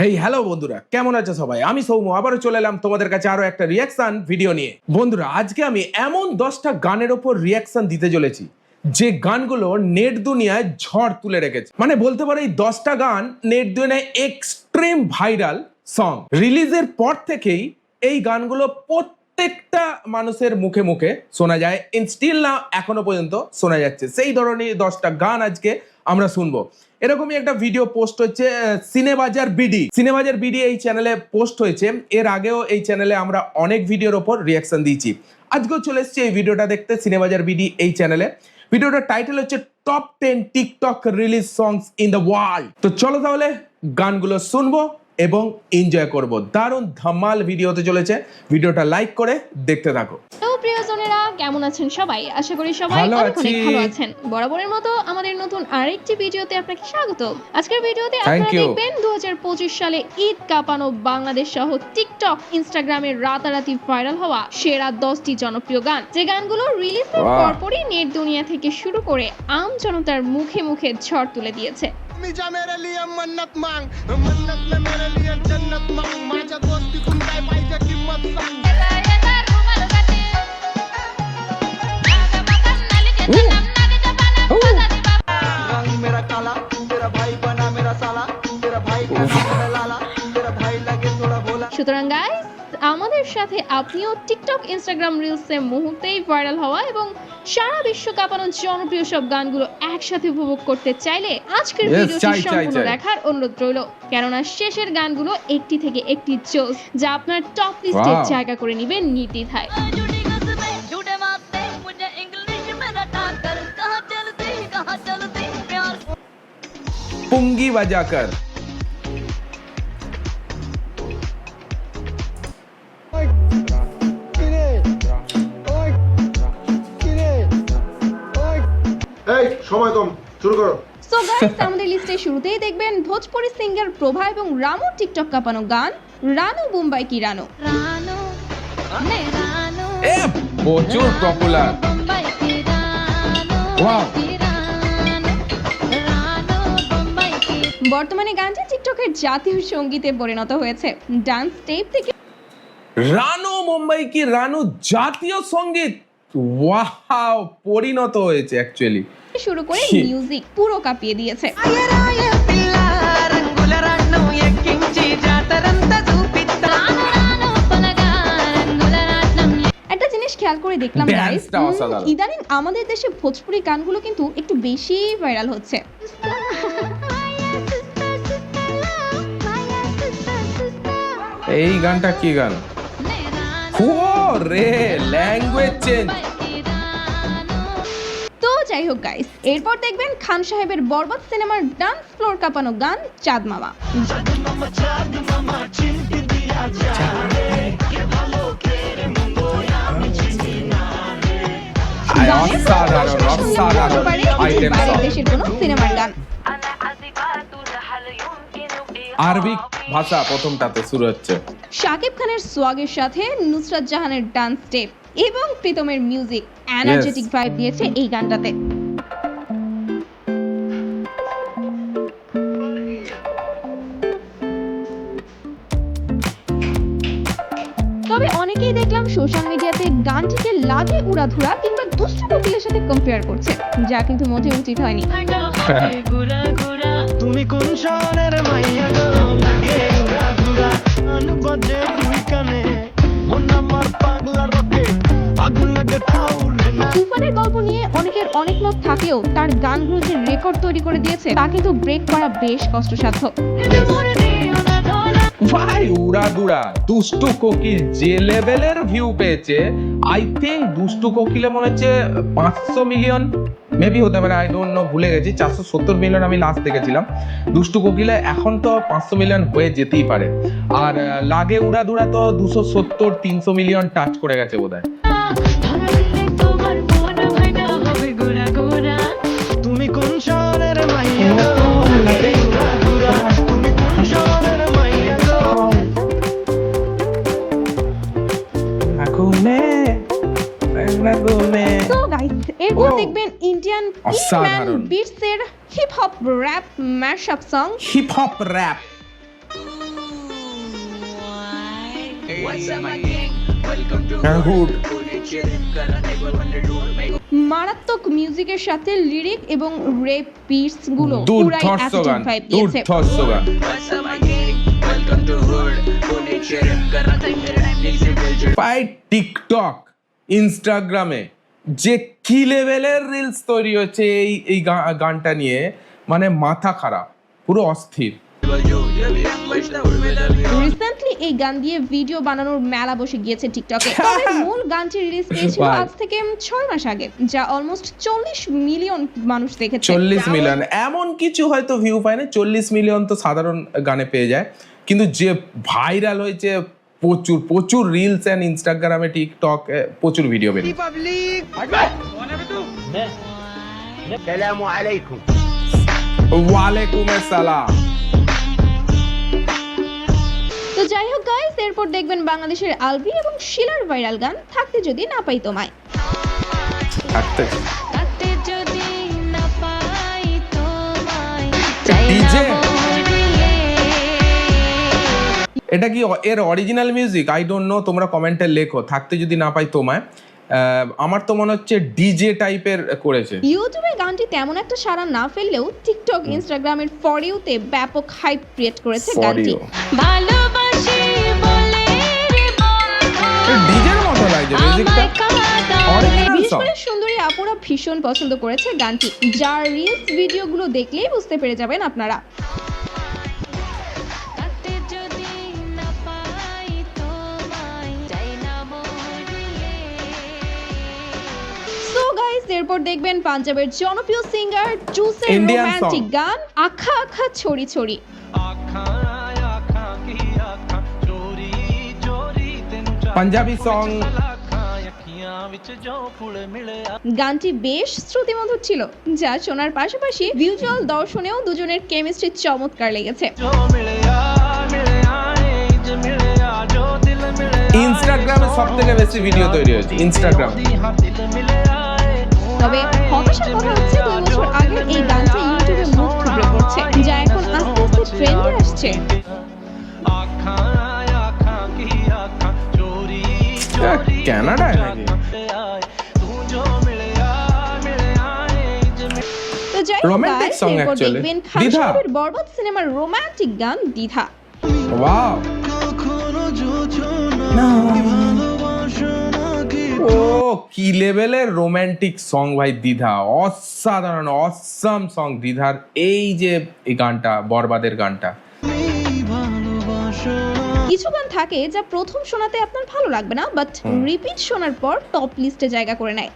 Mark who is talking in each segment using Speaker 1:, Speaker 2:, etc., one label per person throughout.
Speaker 1: Hey hello বন্ধুরা, কেমন আছে সবাই? আমি সৌম্য আবারও চলে এলাম তোমাদের কাছে আরো একটা রিয়াকশন ভিডিও নিয়ে। বন্ধুরা, আজকে আমি এমন 10টা গানের ওপর রিয়াকশন দিতে চলেছি যে গানগুলো নেট দুনিয়ায় ঝড় তুলে রেখেছে। মানে বলতে পারো এই 10টা গান নেট দুনিয়ায় এক্সট্রিম ভাইরাল সং। রিলিজের পর থেকেই এই গানগুলো প্রত্যেকটা মানুষের মুখে মুখে শোনা যায়, স্টিল না এখনো পর্যন্ত শোনা যাচ্ছে। সেই ধরনের 10টা গান আজকে আমরা শুনবো। এরকমই একটা ভিডিও পোস্ট হচ্ছে সিনেবাজার বিডি এই চ্যানেলে পোস্ট হয়েছে। এর আগেও এই চ্যানেলে আমরা অনেক ভিডিওর ওপর রিয়াকশন দিয়েছি। আজকেও চলে এসেছি এই ভিডিওটা দেখতে সিনেবাজার বিডি এই চ্যানেলে। ভিডিওটার টাইটেল হচ্ছে top 10 TikTok release songs in the world. তো চলো তাহলে গানগুলো শুনবো এবং এনজয় করব। দারুণ ধামাল ভিডিও হতে চলেছে, ভিডিওটা লাইক করে দেখতে থাকো।
Speaker 2: প্রিয়জনেরা, কেমন আছেন সবাই? আশা করি সবাই অনেক ভালো আছেন। বরাবরের মতো আমাদের নতুন আরেকটি ভিডিওতে আপনাকে স্বাগত। আজকের ভিডিওতে আপনারা দেখবেন 2025 সালে ঈদ কাঁপানো বাংলাদেশ সহ টিকটক, ইনস্টাগ্রামে রাতারাতি ভাইরাল হওয়া সেরা 10টি জনপ্রিয় গান, যে গানগুলো রিলিজের পরপরই নেট দুনিয়া থেকে শুরু করে আম জনতার মুখে মুখে ঝড় তুলে দিয়েছে। সুতরাং গাইস, আমাদের সাথে আপনিও টিকটক, ইনস্টাগ্রাম রিলসে মুহূর্তেই ভাইরাল হওয়া এবং সারা বিশ্ব কাঁপানো জনপ্রিয় সব গানগুলো একসাথে উপভোগ করতে চাইলে আজকের ভিডিওটি সম্পূর্ণ দেখার অনুরোধ রইল, কেননা শেষের গানগুলো একটি থেকে একটি জোস, যা আপনার টপ লিস্টে জায়গা করে নেবে নির্দ্বিধায়।
Speaker 1: পুঙ্গি বাজাকর
Speaker 3: সময় কম, শুরু করো।
Speaker 2: সো গাইস, আমাদের লিস্টে শুরুতেই দেখবেন ভোজপুরি সিঙ্গার প্রভা এবং রানু টিকটক কাঁপানো গান রানু মুম্বাই কি রানু।
Speaker 1: প্রচুর পপুলার।
Speaker 2: বর্তমানে গানটি টিকটকের জাতীয় সঙ্গীতে পরিণত হয়েছে। ডান্স স্টেপ থেকে
Speaker 1: রানু মুম্বাই কি রানু জাতীয় সঙ্গীত ওয়াও পরিণত হয়েছে অ্যাকচুয়ালি
Speaker 2: শুরু করে মিউজিক পুরো কাঁপিয়ে দিয়েছে। একটা জিনিস খেয়াল করে দেখলাম গাইস, ইদানিং আমাদের দেশে ভোজপুরি গানগুলো কিন্তু একটু বেশি ভাইরাল হচ্ছে।
Speaker 1: এই গানটা কি গান? ও রে, ল্যাঙ্গুয়েজ চেঞ্জ।
Speaker 2: তো যাই হোক গাইস, এরপর দেখবেন খান সাহেবের বরবাদ সিনেমার ডান্স ফ্লোর কাঁপানো গান চাঁদ মামা। দেশের কোনো সিনেমার গান।
Speaker 1: আরবি ভাষা প্রথমটাতে শুরু হচ্ছে।
Speaker 2: শাকিব খানের সোয়াগের সাথে নুসরাত জাহানের ডান্স স্টেপ এবং প্রীতমের মিউজিক এনার্জেটিক ভাইব দিয়েছে এই গানটাতে। তবে অনেকেই দেখলাম সোশ্যাল মিডিয়াতে গানটিকে লাগে উড়াধুরা কিংবা দুষ্টু কোকিলের সাথে কম্পেয়ার করছে, যা কিন্তু মোটেও উচিত হয়নি। তুমি কোন শহরের মাইয়া গো, লাগে উড়াধুরা অনুবাদে দুই কানে মন আমার পাগলা রকে আগুন লাগে তাউরে না। তুফানের গল্প নিয়ে অনেকের অনেক মত থাকলেও তার গানগুলো যে রেকর্ড তৈরি করে দিয়েছে তা কিন্তু ব্রেক করা বেশ কষ্টসাধ্য।
Speaker 1: ভাই উড়াদুরা দুষ্টু কোকিল যে লেভেলের ভিউ পেয়েছে, আই থিঙ্ক দুষ্টু কোকিলে মনে হচ্ছে 500 মিলিয়ন মেবি হতে পারে, আই ডোন্ট নো, ভুলে গেছি। 470 মিলিয়ন আমি লাস্ট দেখেছিলাম। দুষ্টু কোকিলে এখন তো 500 মিলিয়ন হয়ে যেতেই পারে। আর লাগে উড়াদুরা তো 270-300 মিলিয়ন টাচ করে গেছে বোধহয়। তুমি কোন শহরের মাইয়া
Speaker 2: এরপর দেখবেন ইন্ডিয়ান পিটম্যান বিটসের hip hop rap mashup song
Speaker 1: hip hop rap
Speaker 2: মারাত্মক মিউজিকের সাথে লিরিক এবং রেপ বিটস গুলো পুরাই
Speaker 1: দুর্ধর্ষ
Speaker 2: অ্যাটিটিউড
Speaker 1: গান,
Speaker 2: ভাইব দিয়েছে।
Speaker 1: দুর্ধর্ষ গান। ভাই টিকটক, ইনস্টাগ্রামে যে কি লেভেলের রিলস তৈরি হচ্ছে এই গানটা নিয়ে, মানে মাথা খারাপ, পুরো অস্থির।
Speaker 2: রিসেন্টলি এই গান দিয়ে ভিডিও বানানোর মেলা বসে গিয়েছে টিকটকে। তবে মূল গানটি রিলিজ পেয়েছিল আজ থেকে 6 মাস আগে, যা অলমোস্ট 40 মিলিয়ন মানুষ দেখেছে।
Speaker 1: 40 মিলিয়ন এমন কিছু হয়তো ভিউ পায় না, 40 মিলিয়ন তো সাধারণ গানে পেয়ে যায়, কিন্তু যে ভাইরাল হয়েছে প্রচুর প্রচুর রিলস এন্ড ইনস্টাগ্রামে, টিকটক প্রচুর ভিডিও বেরিয়েছে। ওয়ালাইকুম আসসালাম।
Speaker 2: তো যাই হোক গাইস, এরপর দেখবেন বাংলাদেশের আলভি এবং শিলার ভাইরাল গান থাকতে যদি না পাই তোমায়।
Speaker 1: থাকতে
Speaker 2: যদি না পাই তোমায়,
Speaker 1: ডিজে, এটা কি এর original music? I don't know, তোমরা কমেন্টে লেখো। থাকতে যদি না পাই তোমায়, আমার তো মনে হচ্ছে ডিজে টাইপের করেছে।
Speaker 2: ইউটিউবে গানটি তেমন একটা সাড়া না ফেললেও টিকটক, ইনস্টাগ্রামের ফর ইউতে ব্যাপক হাইপ ক্রিয়েট করেছে গানটি। ভালোবাসি বলে রে বন্ধু,
Speaker 1: ডিজের মতো লাগছে মিউজিকটা, অরিজিনাল
Speaker 2: বিশেষ
Speaker 1: সং।
Speaker 2: করে সুন্দরী আপুরা ভীষণ পছন্দ করেছে গানটি, যার রিলস ভিডিওগুলো দেখলেই বুঝতে পেরে যাবেন আপনারা। সো গাইস, এরপর দেখবেন পাঞ্জাবের জনপ্রিয় সিঙ্গার জুসের
Speaker 1: Indian
Speaker 2: রোমান্টিক
Speaker 1: song।
Speaker 2: গান আখা আখা ছড়ি ছড়ি।
Speaker 1: পাঞ্জাবি সং।
Speaker 2: গানটি বেশ শ্রুতিমধুর ছিল, যা শোনার পাশাপাশি ভিজুয়াল দর্শনেও দুজনের কেমিস্ট্রি চমৎকার লেগেছে।
Speaker 1: ইনস্টাগ্রামে সবথেকে বেশি ভিডিও তৈরি হয়েছে ইনস্টাগ্রাম।
Speaker 2: তবে হতাশার কথা হচ্ছে 2 বছর আগে এই গানটা ইউটিউবে মুখ থুবড়ে পড়ছে, যা এখন আস্তে আস্তে ট্রেন্ডে আসছে।
Speaker 1: কানাডায় নাকি?
Speaker 2: তো যাই হোক
Speaker 1: Romantic
Speaker 2: guys,
Speaker 1: song
Speaker 2: এরপর
Speaker 1: actually।
Speaker 2: দেখবেন খান
Speaker 1: দ্বিধা।
Speaker 2: সাহেবের বরবাদ সিনেমার রোমান্টিক গান দ্বিধা।
Speaker 1: ওয়াও, ও কি লেভেলের রোমান্টিক সং ভাই দ্বিধা, অসাধারণ অসাম সং দ্বিধার। এই যে এই গানটা, বরবাদের গানটা,
Speaker 2: কিছু গান থাকে যা প্রথম শোনাতে আপনার ভালো লাগবে না, বাট রিপিট শোনার পর টপ লিস্টে জায়গা করে নেয়।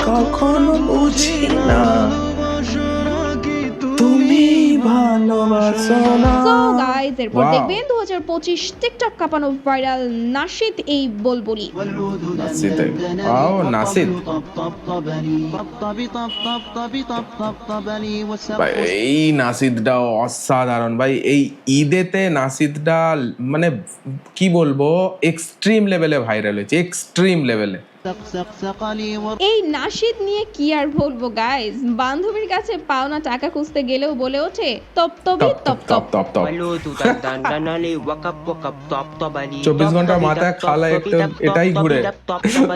Speaker 1: কখনো বুঝি না তুমি ভালোবাসো না।
Speaker 2: সো গাইস, এরপর
Speaker 1: Wow।
Speaker 2: দেখবেন 2025 টিকটক কাঁপানো ভাইরাল নাশিদ এই বলবলি।
Speaker 1: নাসিদ, ও নাসিদ ভাই, এই নাসিদটাও অসাধারণ ভাই। এই ঈদেতে নাসিদটা মানে কি বলবো, এক্সট্রিম লেভেলে ভাইরাল হয়েছে, এক্সট্রিম লেভেলে।
Speaker 2: এই নাশিদ নিয়ে কি আর বলবো গাইস, বান্ধবীর কাছে পাওনা টাকা খুঁজতে গেলেও বলে ওঠে তপ তবি তপ তপ।
Speaker 1: 24 ঘন্টার মাথায় খালা একটু এটাই ঘুরে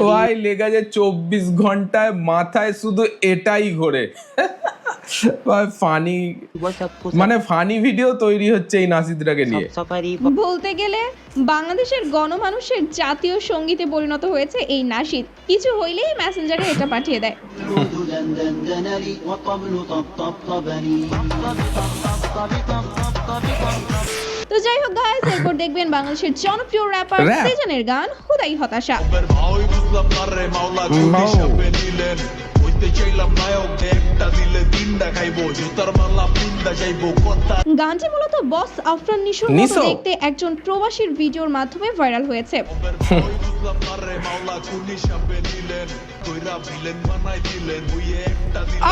Speaker 1: ভাই, লেগে যায় 24 ঘন্টায় মাথায় শুধু এটাই ঘুরে। ফানি, মানে ফানি ভিডিও তৈরি হচ্ছে এই নাসিদটাকে নিয়ে।
Speaker 2: বলতে গেলে বাংলাদেশের গণমানুষের জাতীয় সঙ্গীতে পরিণত হয়েছে এই নাশিদ, কিছু হইলেই মেসেঞ্জারে এটা পাঠিয়ে দেয়। তো যাই হোক গাইস, এরপর দেখবেন বাংলাদেশের জনপ্রিয় র্যাপার
Speaker 1: Rap।
Speaker 2: সেজানের গান হুদাই হতাশা। গানটি মূলত বস আফরান নিশোর মতো
Speaker 1: নিশো।
Speaker 2: দেখতে একজন প্রবাসীর ভিডিওর মাধ্যমে ভাইরাল হয়েছে।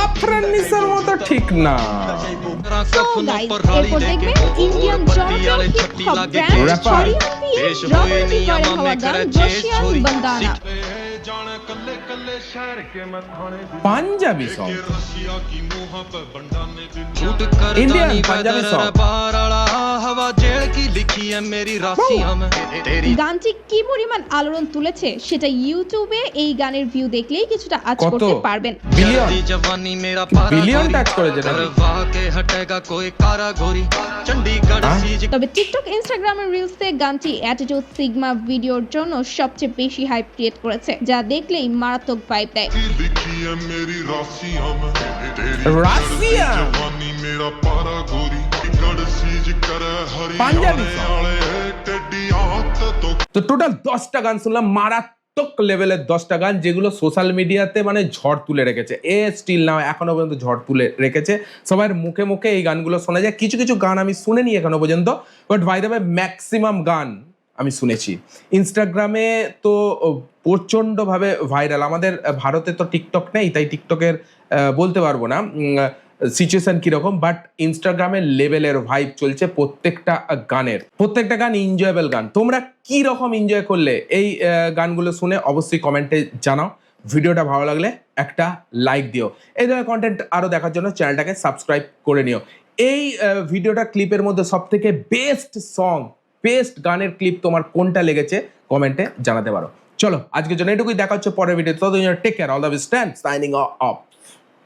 Speaker 1: আফরান নিশোর মতো ঠিক না।
Speaker 2: So guys, এরপর দেখবেন ইন্ডিয়ান জনপ্রিয় হিপ হপ ব্যান্ড
Speaker 1: Rapper।
Speaker 2: শরিয়ান দিয়ে জনপ্রিয় ভাইরাল হওয়া গান জশিয়ান বান্দানা।
Speaker 1: Punjabi song, Indian Punjabi song.
Speaker 2: গানটি কি পরিমাণ আলোড়ন তুলেছে সেটা ইউটিউবে এই গানের ভিউ দেখলেই কিছুটা আঁচ
Speaker 1: কত?
Speaker 2: করতে পারবেন।
Speaker 1: বিলিয়ন টাচ করেছে নাকি?
Speaker 2: তবে টিকটক, ইনস্টাগ্রামের রিলসে গানটি অ্যাটিটিউড সিগমা ভিডিওর জন্য সবচেয়ে বেশি হাইপ ক্রিয়েট করেছে, যা দেখলেই মারাত্মক ভাইব দেয়।
Speaker 1: রাশিয়া পাঞ্জাবি তো টোটাল 10টা গান শুনলাম, মারাত্মক লেভেলের 10টা গান, যেগুলো সোশ্যাল মিডিয়াতে মানে ঝড় তুলে রেখেছে। স্টিল নাও এখনো পর্যন্ত ঝড় তুলে রেখেছে, সবার মুখে মুখে এই গানগুলো শোনা যায়। কিছু কিছু গান আমি শুনিনি এখনো পর্যন্ত, but by the way maximum গান আমি শুনেছি। ইনস্টাগ্রামে তো প্রচণ্ডভাবে ভাইরাল। আমাদের ভারতে তো টিকটক নেই, তাই টিকটকের বলতে পারবো না সিচুয়েশন কিরকম, বাট ইনস্টাগ্রামের লেভেলের ভাইব চলছে প্রত্যেকটা গানের। প্রত্যেকটা গান এনজয়েবল গান। তোমরা কি রকম এনজয় করলে এই গানগুলো শুনে অবশ্যই কমেন্টে জানাও। ভিডিওটা ভালো লাগলে একটা লাইক দিও। এই ধরনের কন্টেন্ট আরো দেখার জন্য চ্যানেলটাকে সাবস্ক্রাইব করে নিও। এই ভিডিওটা ক্লিপের মধ্যে সব থেকে বেস্ট সং, বেস্ট গানের ক্লিপ তোমার কোনটা লেগেছে কমেন্টে জানাতে পারো। চলো আজকের জন্য এটুকুই, দেখা হচ্ছে পরের ভিডিও। ততদিন take care, all the best, signing of.